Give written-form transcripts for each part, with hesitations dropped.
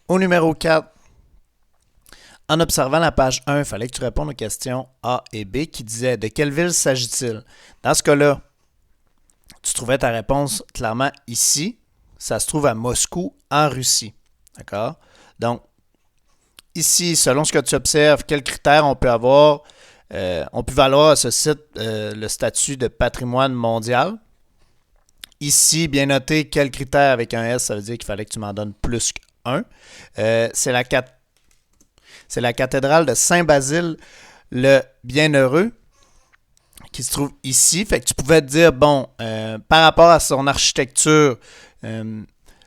Au numéro 4, en observant la page 1, il fallait que tu répondes aux questions A et B qui disaient de quelle ville s'agit-il? Dans ce cas-là, tu trouvais ta réponse clairement ici. Ça se trouve à Moscou, en Russie. D'accord? Donc, ici, selon ce que tu observes, quels critères on peut avoir? On peut valoir à ce site le statut de patrimoine mondial. Ici, bien noté, quel critère avec un S, ça veut dire qu'il fallait que tu m'en donnes plus qu'un. C'est la cathédrale de Saint-Basile le Bienheureux qui se trouve ici. Fait que tu pouvais te dire, bon, par rapport à son architecture,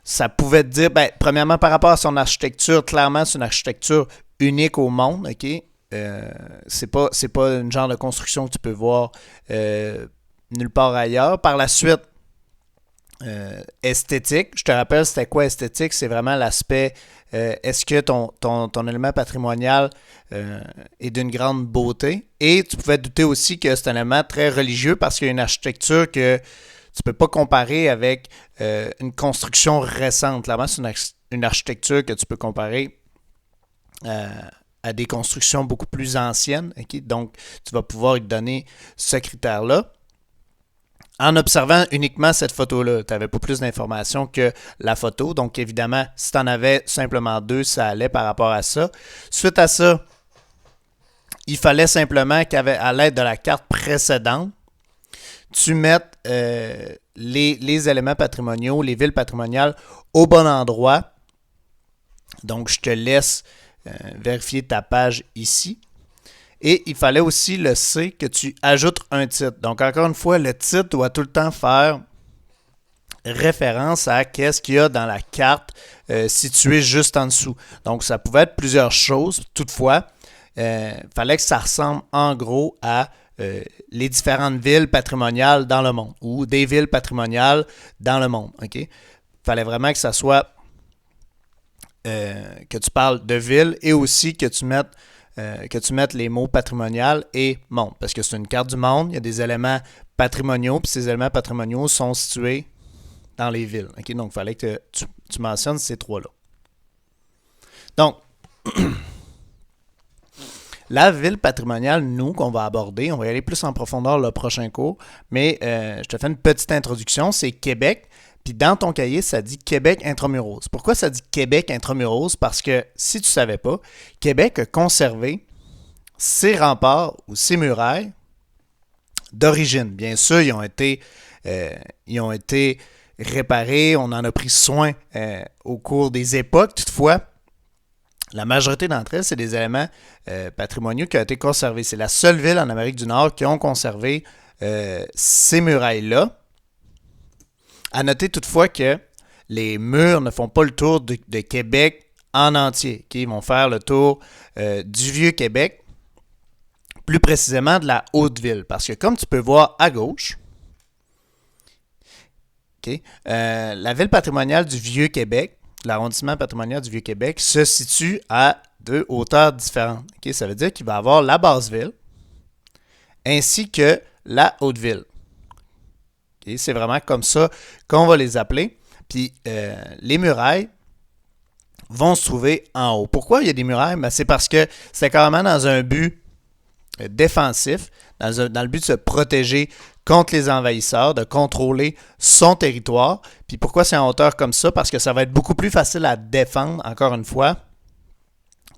ça pouvait te dire, ben, premièrement, par rapport à son architecture, clairement, c'est une architecture unique au monde, OK? C'est pas une genre de construction que tu peux voir nulle part ailleurs. Par la suite, esthétique. Je te rappelle, c'était quoi esthétique? C'est vraiment l'aspect, est-ce que ton élément patrimonial est d'une grande beauté? Et tu pouvais douter aussi que c'est un élément très religieux parce qu'il y a une architecture que tu ne peux pas comparer avec une construction récente. Clairement, c'est une architecture que tu peux comparer à des constructions beaucoup plus anciennes. Okay? Donc, tu vas pouvoir y donner ce critère-là. En observant uniquement cette photo-là, tu n'avais pas plus d'informations que la photo. Donc, évidemment, si tu en avais simplement deux, ça allait par rapport à ça. Suite à ça, il fallait simplement qu'à l'aide de la carte précédente, tu mettes les éléments patrimoniaux, les villes patrimoniales au bon endroit. Donc, je te laisse vérifier ta page ici. Et il fallait aussi le C que tu ajoutes un titre. Donc, encore une fois, le titre doit tout le temps faire référence à qu'est-ce qu'il y a dans la carte située juste en dessous. Donc, ça pouvait être plusieurs choses. Toutefois, il fallait que ça ressemble en gros à les différentes villes patrimoniales dans le monde ou des villes patrimoniales dans le monde. Okay? Il fallait vraiment que ça soit que tu parles de ville et aussi que tu mettes les mots patrimonial et monde. Parce que c'est une carte du monde, il y a des éléments patrimoniaux, puis ces éléments patrimoniaux sont situés dans les villes. Okay? Donc, il fallait que tu mentionnes ces trois-là. Donc, la ville patrimoniale, nous, qu'on va aborder, on va y aller plus en profondeur le prochain cours, mais je te fais une petite introduction, c'est Québec. Puis dans ton cahier, ça dit Québec Intramuros. Pourquoi ça dit Québec Intramuros? Parce que si tu ne savais pas, Québec a conservé ses remparts ou ses murailles d'origine. Bien sûr, ils ont été réparés, on en a pris soin au cours des époques. Toutefois, la majorité d'entre elles, c'est des éléments patrimoniaux qui ont été conservés. C'est la seule ville en Amérique du Nord qui ont conservé ces murailles-là. À noter toutefois que les murs ne font pas le tour de Québec en entier. Okay? Ils vont faire le tour du Vieux-Québec, plus précisément de la Haute-Ville. Parce que comme tu peux voir à gauche, okay, la ville patrimoniale du Vieux-Québec, l'arrondissement patrimonial du Vieux-Québec, se situe à deux hauteurs différentes. Okay? Ça veut dire qu'il va y avoir la Basse-Ville ainsi que la Haute-Ville. Okay? C'est vraiment comme ça qu'on va les appeler. Puis les murailles vont se trouver en haut. Pourquoi il y a des murailles? Ben, c'est parce que c'est carrément dans un but défensif, dans le but de se protéger contre les envahisseurs, de contrôler son territoire. Puis pourquoi c'est en hauteur comme ça? Parce que ça va être beaucoup plus facile à défendre, encore une fois,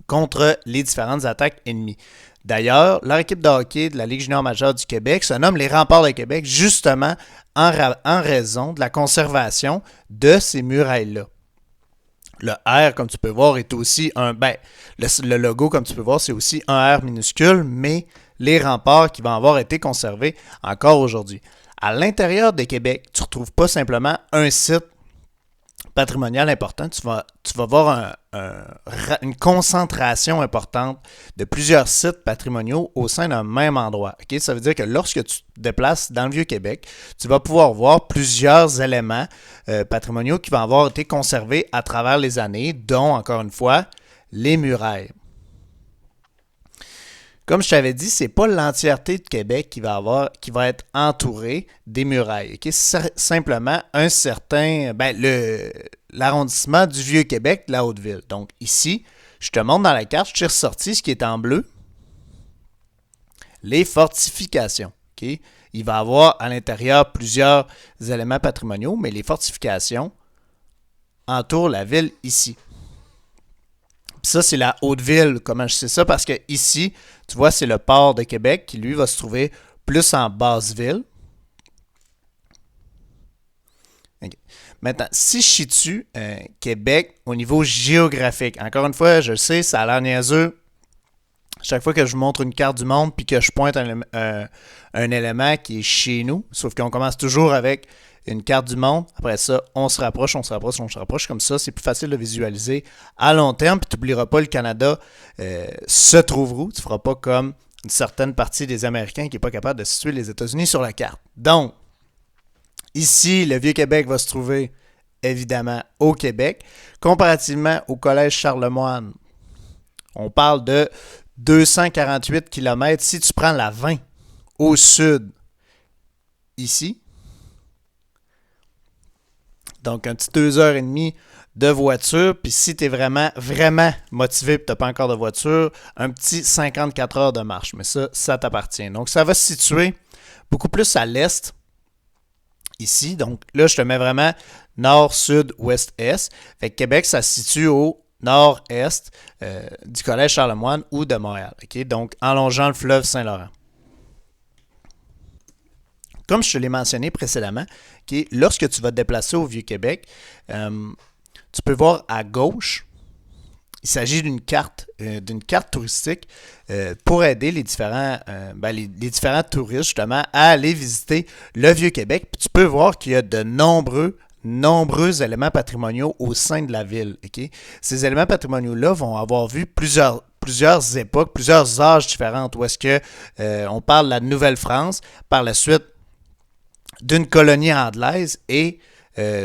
contre les différentes attaques ennemies. D'ailleurs, leur équipe de hockey de la Ligue junior majeure du Québec se nomme les Remparts de Québec justement en raison de la conservation de ces murailles-là. Le R, comme tu peux voir, est aussi le logo, comme tu peux voir, c'est aussi un R minuscule, mais les remparts qui vont avoir été conservés encore aujourd'hui. À l'intérieur de Québec, tu ne retrouves pas simplement un site patrimonial important, tu vas voir une concentration importante de plusieurs sites patrimoniaux au sein d'un même endroit. Okay? Ça veut dire que lorsque tu te déplaces dans le Vieux-Québec, tu vas pouvoir voir plusieurs éléments patrimoniaux qui vont avoir été conservés à travers les années, dont, encore une fois, les murailles. Comme je t'avais dit, ce n'est pas l'entièreté de Québec qui va être entourée des murailles. Okay? C'est simplement un certain... l'arrondissement du Vieux-Québec, la Haute-Ville. Donc ici, je te montre dans la carte, je t'ai ressorti ce qui est en bleu, les fortifications. Okay? Il va y avoir à l'intérieur plusieurs éléments patrimoniaux, mais les fortifications entourent la ville ici. Puis ça, c'est la Haute-Ville. Comment je sais ça? Parce que ici, tu vois, c'est le port de Québec qui, lui, va se trouver plus en basse-ville. Okay. Maintenant, si je situe Québec au niveau géographique, encore une fois, je sais, ça a l'air niaiseux. Chaque fois que je vous montre une carte du monde puis que je pointe un élément qui est chez nous, sauf qu'on commence toujours avec une carte du monde. Après ça, on se rapproche, on se rapproche, on se rapproche. Comme ça, c'est plus facile de visualiser à long terme. Puis tu n'oublieras pas, le Canada se trouve où. Tu ne feras pas comme une certaine partie des Américains qui n'est pas capable de situer les États-Unis sur la carte. Donc, ici, le Vieux-Québec va se trouver évidemment au Québec. Comparativement au Collège Charlemagne, on parle de 248 km. Si tu prends la 20 au sud, ici, donc un petit 2h30 de voiture, puis si tu es vraiment motivé et tu n'as pas encore de voiture, un petit 54 heures de marche. Mais ça t'appartient. Donc, ça va se situer beaucoup plus à l'est, ici. Donc, là, je te mets vraiment nord, sud, ouest, est. Fait que Québec, ça se situe au nord-est du Collège Charlemagne ou de Montréal. Okay? Donc, en longeant le fleuve Saint-Laurent. Comme je te l'ai mentionné précédemment, okay, lorsque tu vas te déplacer au Vieux-Québec, tu peux voir à gauche, il s'agit d'une carte touristique pour aider les différents touristes justement à aller visiter le Vieux-Québec. Puis tu peux voir qu'il y a de nombreux éléments patrimoniaux au sein de la ville. Okay? Ces éléments patrimoniaux-là vont avoir vu plusieurs époques, plusieurs âges différents. Où est-ce que on parle de la Nouvelle-France, par la suite d'une colonie anglaise et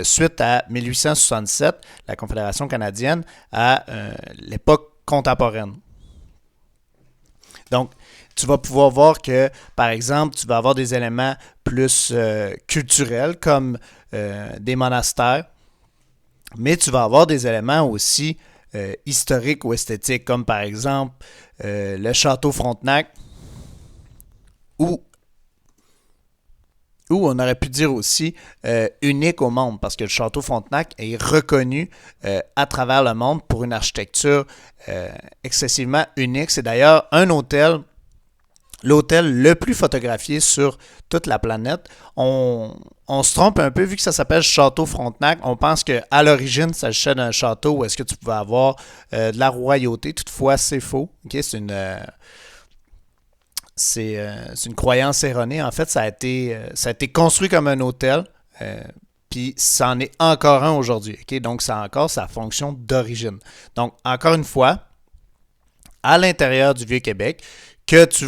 suite à 1867, la Confédération canadienne, à l'époque contemporaine. Donc, tu vas pouvoir voir que, par exemple, tu vas avoir des éléments plus culturels comme des monastères, mais tu vas avoir des éléments aussi historiques ou esthétiques, comme par exemple le château Frontenac, ou on aurait pu dire aussi unique au monde, parce que le château Frontenac est reconnu à travers le monde pour une architecture excessivement unique. C'est d'ailleurs l'hôtel le plus photographié sur toute la planète. On se trompe un peu, vu que ça s'appelle Château Frontenac, on pense qu'à l'origine, il s'agissait d'un château où est-ce que tu pouvais avoir de la royauté. Toutefois, c'est faux. Okay? C'est une croyance erronée. En fait, ça a été construit comme un hôtel, puis ça en est encore un aujourd'hui. Okay? Donc, ça a encore sa fonction d'origine. Donc, encore une fois, à l'intérieur du Vieux-Québec, que tu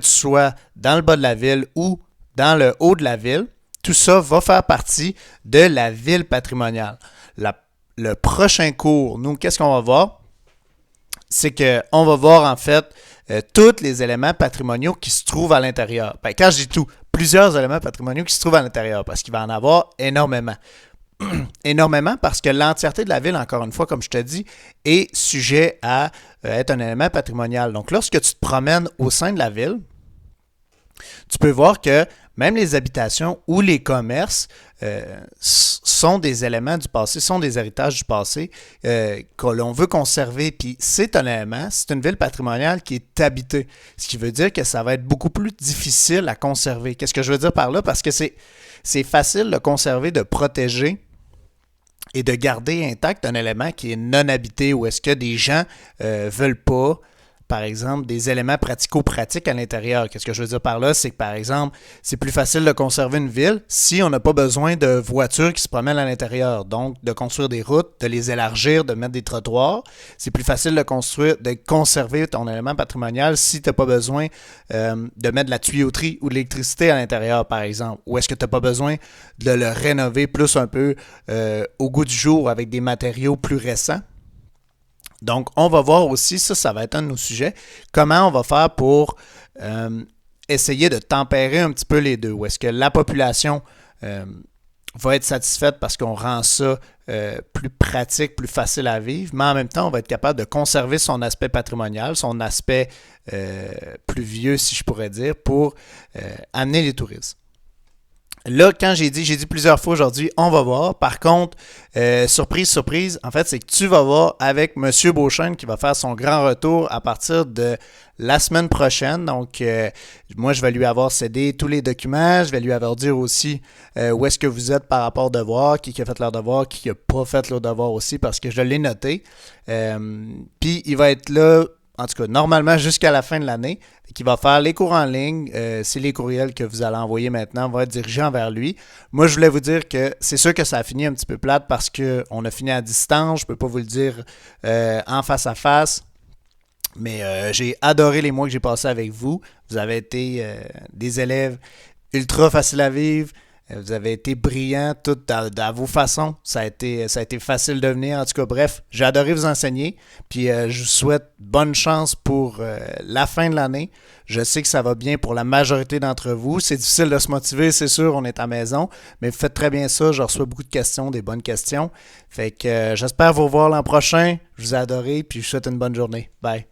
sois dans le bas de la ville ou dans le haut de la ville, tout ça va faire partie de la ville patrimoniale. Le prochain cours, nous, qu'est-ce qu'on va voir? C'est qu'on va voir en fait tous les éléments patrimoniaux qui se trouvent à l'intérieur. Ben, quand je dis tout, plusieurs éléments patrimoniaux qui se trouvent à l'intérieur, parce qu'il va en avoir énormément. Énormément parce que l'entièreté de la ville, encore une fois, comme je te dis, est sujet à être un élément patrimonial. Donc, lorsque tu te promènes au sein de la ville, tu peux voir que même les habitations ou les commerces sont des éléments du passé, sont des héritages du passé que l'on veut conserver. Puis c'est un élément, c'est une ville patrimoniale qui est habitée. Ce qui veut dire que ça va être beaucoup plus difficile à conserver. Qu'est-ce que je veux dire par là? Parce que c'est facile de conserver, de protéger et de garder intact un élément qui est non habité ou est-ce que des gens veulent pas, par exemple, des éléments pratico-pratiques à l'intérieur. Qu'est-ce que je veux dire par là? C'est que, par exemple, c'est plus facile de conserver une ville si on n'a pas besoin de voitures qui se promènent à l'intérieur. Donc, de construire des routes, de les élargir, de mettre des trottoirs. C'est plus facile de conserver ton élément patrimonial si tu n'as pas besoin de mettre de la tuyauterie ou de l'électricité à l'intérieur, par exemple. Ou est-ce que tu n'as pas besoin de le rénover plus un peu au goût du jour avec des matériaux plus récents? Donc, on va voir aussi, ça va être un de nos sujets, comment on va faire pour essayer de tempérer un petit peu les deux. Où est-ce que la population va être satisfaite parce qu'on rend ça plus pratique, plus facile à vivre, mais en même temps, on va être capable de conserver son aspect patrimonial, son aspect plus vieux, si je pourrais dire, pour amener les touristes. Là, quand j'ai dit plusieurs fois aujourd'hui, on va voir. Par contre, surprise, surprise, en fait, c'est que tu vas voir avec Monsieur Beauchesne qui va faire son grand retour à partir de la semaine prochaine. Donc, moi, je vais lui avoir cédé tous les documents. Je vais lui avoir dit aussi où est-ce que vous êtes par rapport aux devoirs, qui a fait leur devoir, qui n'a pas fait leur devoir aussi, parce que je l'ai noté. Puis, il va être là, en tout cas, normalement, jusqu'à la fin de l'année, qui va faire les cours en ligne. C'est les courriels que vous allez envoyer maintenant vont être dirigés envers lui. Moi, je voulais vous dire que c'est sûr que ça a fini un petit peu plate parce qu'on a fini à distance. Je ne peux pas vous le dire en face à face. Mais j'ai adoré les mois que j'ai passés avec vous. Vous avez été des élèves ultra faciles à vivre. Vous avez été brillants, tout à vos façons. Ça a été facile de venir. En tout cas, bref, j'ai adoré vous enseigner. Puis je vous souhaite bonne chance pour la fin de l'année. Je sais que ça va bien pour la majorité d'entre vous. C'est difficile de se motiver, c'est sûr, on est à la maison. Mais vous faites très bien ça. Je reçois beaucoup de questions, des bonnes questions. Fait que j'espère vous revoir l'an prochain. Je vous ai adoré, puis je vous souhaite une bonne journée. Bye.